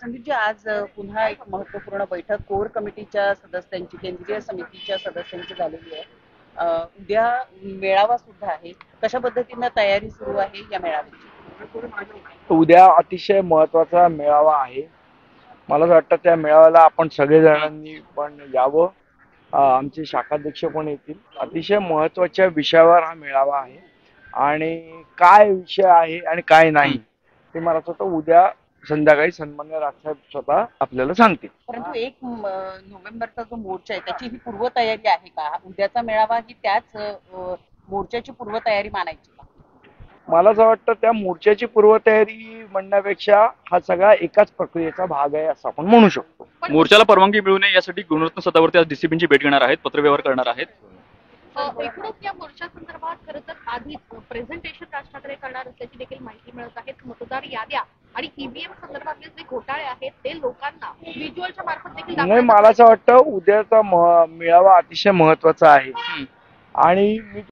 संदीपजी, आज पुन्हा एक महत्त्वपूर्ण बैठक कोर कमिटीच्या सदस्यांची, केंद्रीय समितीच्या सदस्यांची झालेली आहे. उद्या मेळावा सुद्धा आहे. कशा पद्धतीनं तयारी सुरू आहे या मेळाव्याची? उद्या अतिशय महत्वाचा मेळावा आहे. मला असं वाटतं त्या मेळाव्याला आपण सगळेजणांनी पण यावं. आमचे शाखाध्यक्ष पण येतील. अतिशय महत्वाच्या विषयावर हा मेळावा आहे आणि काय विषय आहे आणि काय नाही ते मला असं वाटतं उद्या संध्याकाळी सन्मान्य राजसाहेब स्वतः आपल्याला सांगतील. परंतु 1 नोव्हेंबरचा जो मोर्चा आहे त्याची ही पूर्वतयारी आहे का? उद्याचा मेळावा ही त्याच मोर्चाची पूर्वतयारी मानायची का? मला असं वाटतं त्या मोर्चाची पूर्वतयारी म्हणण्यापेक्षा हा सगळा एकाच प्रक्रियेचा भाग आहे असं आपण म्हणू शकतो. मोर्चाला परवानगी मिळू नये यासाठी गुणरत्न सदावर्ते आज डीसीपींची भेट घेणार आहेत, पत्रव्यवहार करणार आहेत. एकूणच या मोर्चा संदर्भात खरं तर आधीच प्रेझेंटेशन राज ठाकरे करणार असल्याची देखील माहिती मिळत आहे. मतदार याद्या आणि ईव्हीएम संदर्भातले जे घोटाळे आहेत ते लोकांना व्हिज्युअलच्या मार्फत देखील नाही, मला असं वाटतं उद्याचा मेळावा अतिशय महत्वाचा आहे आणि मी